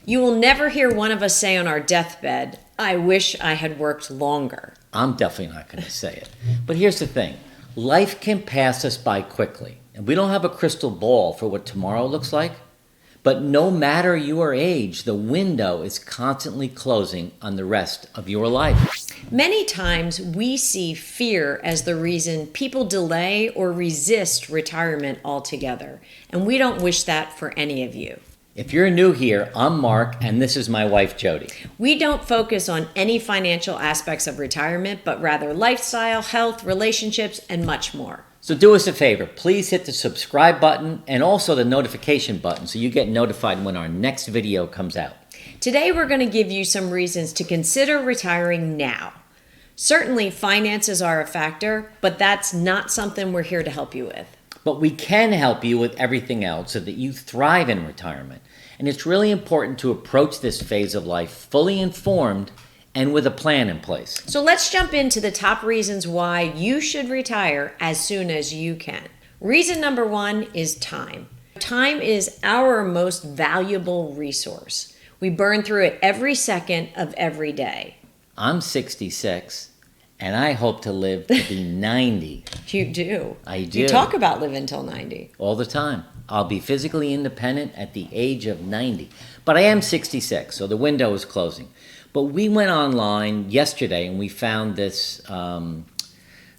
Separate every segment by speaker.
Speaker 1: You will never hear one of us say on our deathbed, I wish I had worked longer.
Speaker 2: I'm definitely not going to say it. But here's the thing. Life can pass us by quickly. And we don't have a crystal ball for what tomorrow looks like. But no matter your age, the window is constantly closing on the rest of your life.
Speaker 1: Many times we see fear as the reason people delay or resist retirement altogether. And we don't wish that for any of you.
Speaker 2: If you're new here, I'm Mark, and this is my wife, Jody.
Speaker 1: We don't focus on any financial aspects of retirement, but rather lifestyle, health, relationships, and much more.
Speaker 2: So do us a favor. Please hit the subscribe button and also the notification button so you get notified when our next video comes out.
Speaker 1: Today, we're going to give you some reasons to consider retiring now. Certainly, finances are a factor, but that's not something we're here to help you with.
Speaker 2: But we can help you with everything else so that you thrive in retirement. And it's really important to approach this phase of life fully informed and with a plan in place.
Speaker 1: So let's jump into the top reasons why you should retire as soon as you can. Reason number one is time. Time is our most valuable resource. We burn through it every second of every day.
Speaker 2: I'm 66, and I hope to live to be 90.
Speaker 1: You do.
Speaker 2: I do.
Speaker 1: You talk about living till 90.
Speaker 2: All the time. I'll be physically independent at the age of 90. But I am 66, so the window is closing. But we went online yesterday and we found this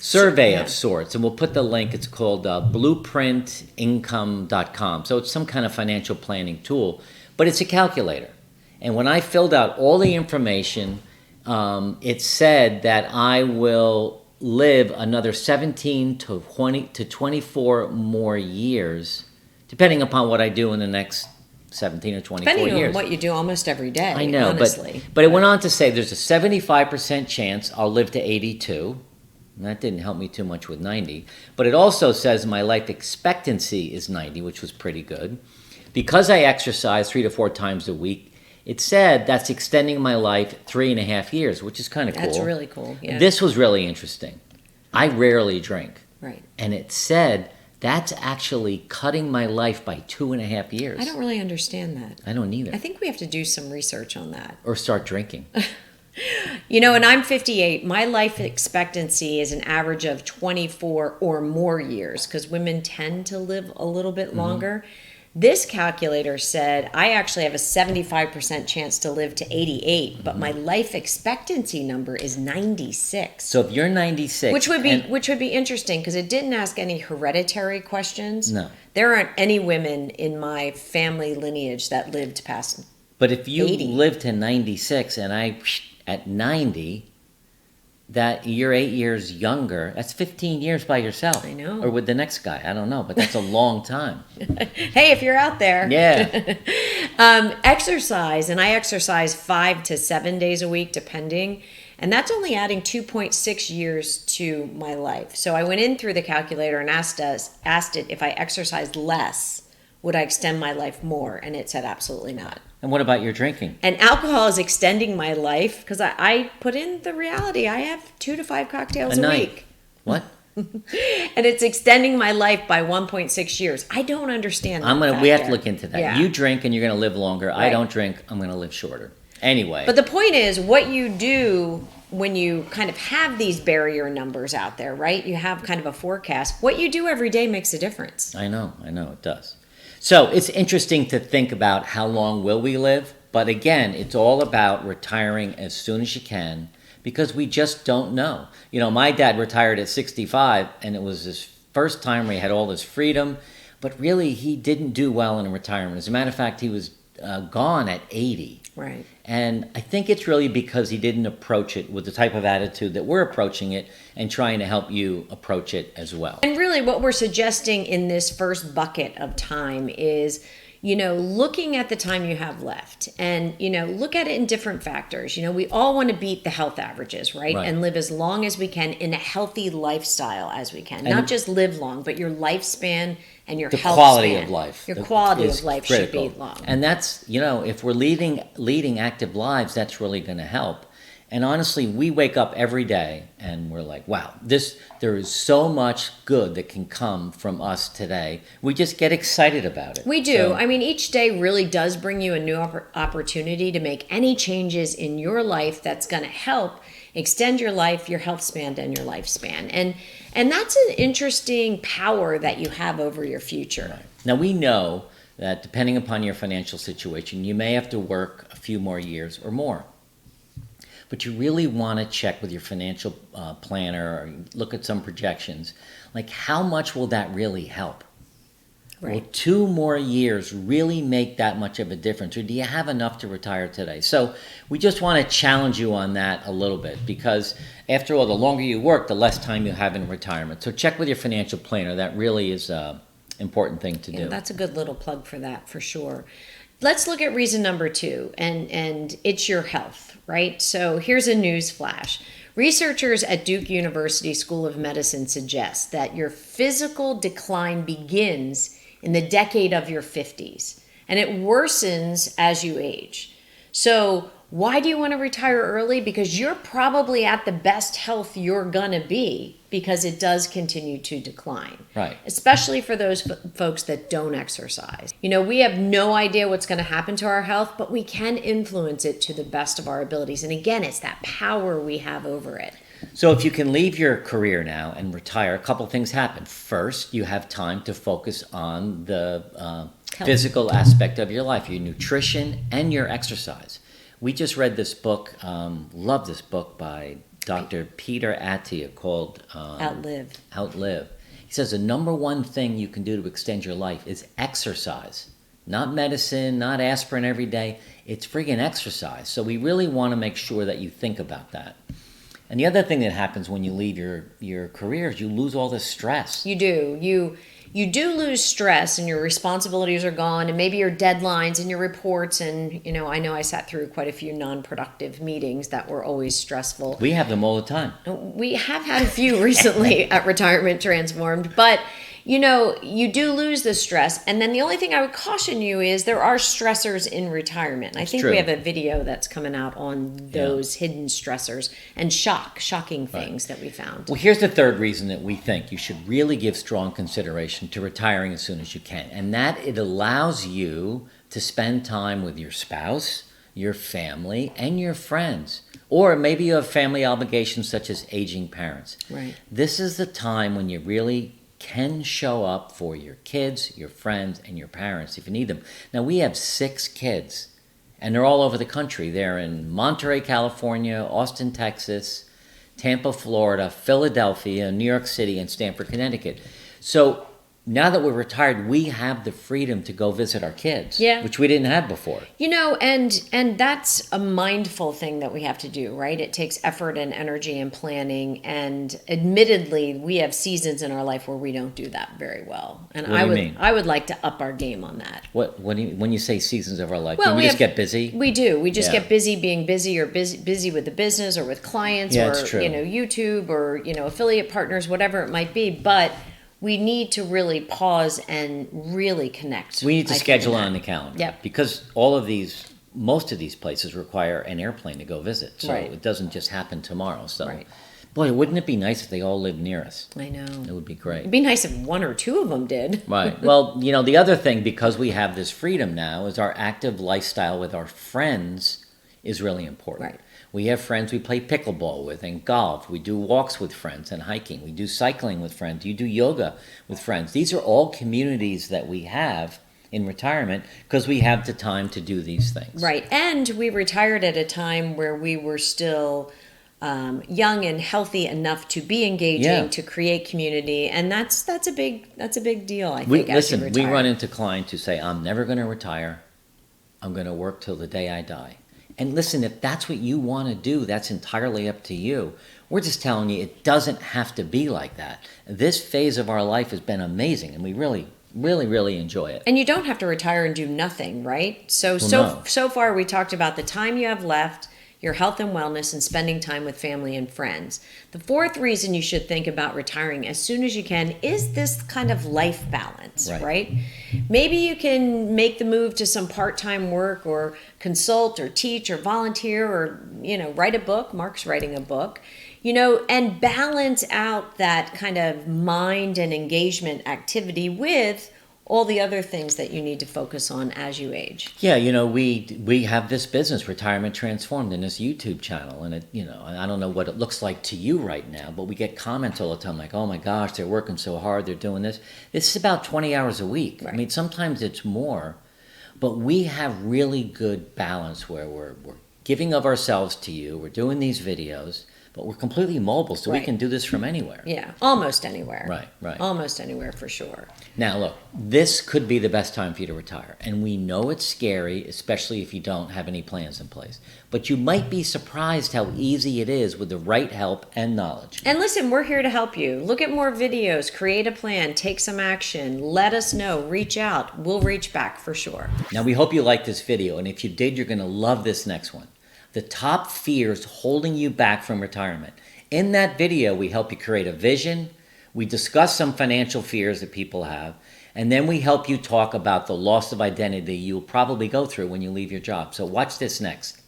Speaker 2: survey of sorts. And we'll put the link. It's called blueprintincome.com. So it's some kind of financial planning tool. But it's a calculator. And when I filled out all the information, it said that I will live another 17 to 24 more years, depending upon what I do in the next 17 or 24
Speaker 1: Depending
Speaker 2: years.
Speaker 1: on what you do almost every day,
Speaker 2: I know,
Speaker 1: honestly.
Speaker 2: but it went on to say there's a 75% chance I'll live to 82. And that didn't help me too much with 90. But it also says my life expectancy is 90, which was pretty good. Because I exercise 3 to 4 times a week, it said that's extending my life 3.5 years, which is kind of cool.
Speaker 1: That's really cool, yeah.
Speaker 2: This was really interesting. I rarely drink.
Speaker 1: Right.
Speaker 2: And it said that's actually cutting my life by 2.5 years.
Speaker 1: I don't really understand that.
Speaker 2: I don't either.
Speaker 1: I think we have to do some research on that.
Speaker 2: Or start drinking.
Speaker 1: You know, and I'm 58. My life expectancy is an average of 24 or more years because women tend to live a little bit longer. This calculator said I actually have a 75% chance to live to 88, but my life expectancy number is 96.
Speaker 2: So if you're 96...
Speaker 1: Which would be interesting because it didn't ask any hereditary questions.
Speaker 2: No.
Speaker 1: There aren't any women in my family lineage that lived past 80.
Speaker 2: But if you live to 96 and I at 90, that you're 8 years younger, that's 15 years by yourself.
Speaker 1: I know.
Speaker 2: Or with the next guy, I don't know, but that's a long time.
Speaker 1: Hey, if you're out there.
Speaker 2: Yeah.
Speaker 1: Exercise, and I exercise 5 to 7 days a week, depending, and that's only adding 2.6 years to my life. So I went in through the calculator and asked it if I exercised less, would I extend my life more? And it said absolutely not.
Speaker 2: And what about your drinking?
Speaker 1: And alcohol is extending my life because I put in the reality. I have 2 to 5 cocktails a week.
Speaker 2: What?
Speaker 1: And it's extending my life by 1.6 years. I don't understand that.
Speaker 2: We have to look into that.
Speaker 1: Yeah.
Speaker 2: You drink and you're going to live longer.
Speaker 1: Right.
Speaker 2: I don't drink. I'm going to live shorter. Anyway.
Speaker 1: But the point is, what you do when you kind of have these barrier numbers out there, right? You have kind of a forecast. What you do every day makes a difference.
Speaker 2: I know, it does. So it's interesting to think about how long will we live, but again, it's all about retiring as soon as you can because we just don't know. You know, my dad retired at 65 and it was his first time where he had all this freedom, but really he didn't do well in retirement. As a matter of fact, he was gone at 80.
Speaker 1: Right.
Speaker 2: And I think it's really because he didn't approach it with the type of attitude that we're approaching it and trying to help you approach it as well.
Speaker 1: And really what we're suggesting in this first bucket of time is, you know, looking at the time you have left and, you know, look at it in different factors. You know, we all want to beat the health averages, right? And live as long as we can in a healthy lifestyle as we can. Not just live long, but your lifespan and your health
Speaker 2: quality
Speaker 1: span.
Speaker 2: of life.
Speaker 1: Your quality of life
Speaker 2: critical.
Speaker 1: should be long.
Speaker 2: And that's, you know, if we're leading active lives, that's really going to help. And honestly, we wake up every day and we're like, wow, there is so much good that can come from us today. We just get excited about it.
Speaker 1: We do.
Speaker 2: So,
Speaker 1: I mean, each day really does bring you a new opportunity to make any changes in your life that's going to help extend your life, your health span, and your lifespan. And that's an interesting power that you have over your future.
Speaker 2: right. Now, we know that depending upon your financial situation, you may have to work a few more years or more. But you really want to check with your financial planner or look at some projections. Like, how much will that really help?
Speaker 1: Right.
Speaker 2: Will 2 more years really make that much of a difference? Or do you have enough to retire today? So we just want to challenge you on that a little bit, because after all, the longer you work, the less time you have in retirement. So check with your financial planner. That really is an important thing to do.
Speaker 1: That's a good little plug for that, for sure. Let's look at reason number 2, and it's your health, right? So here's a news flash. Researchers at Duke University School of Medicine suggest that your physical decline begins in the decade of your 50s, and it worsens as you age. So why do you want to retire early? Because you're probably at the best health you're going to be, because it does continue to decline.
Speaker 2: Right.
Speaker 1: Especially for those folks that don't exercise. You know, we have no idea what's going to happen to our health, but we can influence it to the best of our abilities. And again, it's that power we have over it.
Speaker 2: So if you can leave your career now and retire, a couple things happen. First, you have time to focus on the physical aspect of your life, your nutrition and your exercise. We just read this book, love this book by Dr. Peter Attia called Outlive. He says the number one thing you can do to extend your life is exercise. Not medicine, not aspirin every day. It's friggin' exercise. So we really want to make sure that you think about that. And the other thing that happens when you leave your career is you lose all this stress.
Speaker 1: You do. You do lose stress, and your responsibilities are gone, and maybe your deadlines and your reports. And, you know I sat through quite a few non-productive meetings that were always stressful.
Speaker 2: We have them all the time.
Speaker 1: We have had a few recently at Retirement Transformed, but you do lose the stress. And then the only thing I would caution you is there are stressors in retirement. I think
Speaker 2: true.
Speaker 1: we have a video that's coming out on those hidden stressors and shocking things that we found.
Speaker 2: Well, here's the third reason that we think you should really give strong consideration to retiring as soon as you can, and that it allows you to spend time with your spouse, your family, and your friends. Or maybe you have family obligations such as aging parents.
Speaker 1: Right.
Speaker 2: This is the time when you really can show up for your kids, your friends, and your parents if you need them. Now, we have 6 kids, and they're all over the country. They're in Monterey, California, Austin, Texas, Tampa, Florida, Philadelphia, New York City, and Stamford, Connecticut. So now that we're retired, we have the freedom to go visit our kids, which we didn't have before.
Speaker 1: And that's a mindful thing that we have to do, right? It takes effort and energy and planning. And admittedly, we have seasons in our life where we don't do that very well. And
Speaker 2: What do you mean?
Speaker 1: I would like to up our game on that.
Speaker 2: What do you, when you say seasons of our life,
Speaker 1: Well,
Speaker 2: do we just get busy?
Speaker 1: We do. We just get busy being busy, or busy with the business or with clients, or
Speaker 2: it's true.
Speaker 1: YouTube, or affiliate partners, whatever it might be. But we need to really pause and really connect.
Speaker 2: We need to schedule it on the calendar.
Speaker 1: Yep.
Speaker 2: Because most of these places require an airplane to go visit. So it doesn't just happen tomorrow. So, boy, wouldn't it be nice if they all lived near us?
Speaker 1: I know.
Speaker 2: It would be great.
Speaker 1: It'd be nice if 1 or 2 of them did.
Speaker 2: Right. Well, the other thing, because we have this freedom now, is our active lifestyle with our friends is really important.
Speaker 1: Right.
Speaker 2: We have friends we play pickleball with and golf. We do walks with friends and hiking. We do cycling with friends. You do yoga with friends. These are all communities that we have in retirement because we have the time to do these things.
Speaker 1: Right. And we retired at a time where we were still young and healthy enough to be engaging, to create community. And that's a big deal, I think.
Speaker 2: Listen, we run into clients who say, I'm never going to retire. I'm going to work till the day I die. And listen, if that's what you want to do, that's entirely up to you. We're just telling you it doesn't have to be like that. This phase of our life has been amazing, and we really, really, really enjoy it.
Speaker 1: And you don't have to retire and do nothing, right? So far we talked about the time you have left, your health and wellness, and spending time with family and friends. The fourth reason you should think about retiring as soon as you can is this kind of life balance, right? Maybe you can make the move to some part-time work or consult or teach or volunteer or, write a book. Mark's writing a book, and balance out that kind of mind and engagement activity with all the other things that you need to focus on as you age.
Speaker 2: Yeah, we have this business, Retirement Transformed, in this YouTube channel, and I don't know what it looks like to you right now, but we get comments all the time like, "Oh my gosh, they're working so hard, they're doing this." This is about 20 hours a week.
Speaker 1: Right.
Speaker 2: I mean, sometimes it's more, but we have really good balance where we're giving of ourselves to you. We're doing these videos, but we're completely mobile, so we can do this from anywhere.
Speaker 1: Yeah, almost anywhere.
Speaker 2: Right.
Speaker 1: Almost anywhere for sure.
Speaker 2: Now, look, this could be the best time for you to retire. And we know it's scary, especially if you don't have any plans in place. But you might be surprised how easy it is with the right help and knowledge.
Speaker 1: And listen, we're here to help you. Look at more videos, create a plan, take some action, let us know, reach out. We'll reach back for sure.
Speaker 2: Now, we hope you liked this video. And if you did, you're going to love this next one. The top fears holding you back from retirement. In that video, we help you create a vision. We discuss some financial fears that people have, and then we help you talk about the loss of identity you'll probably go through when you leave your job. So watch this next.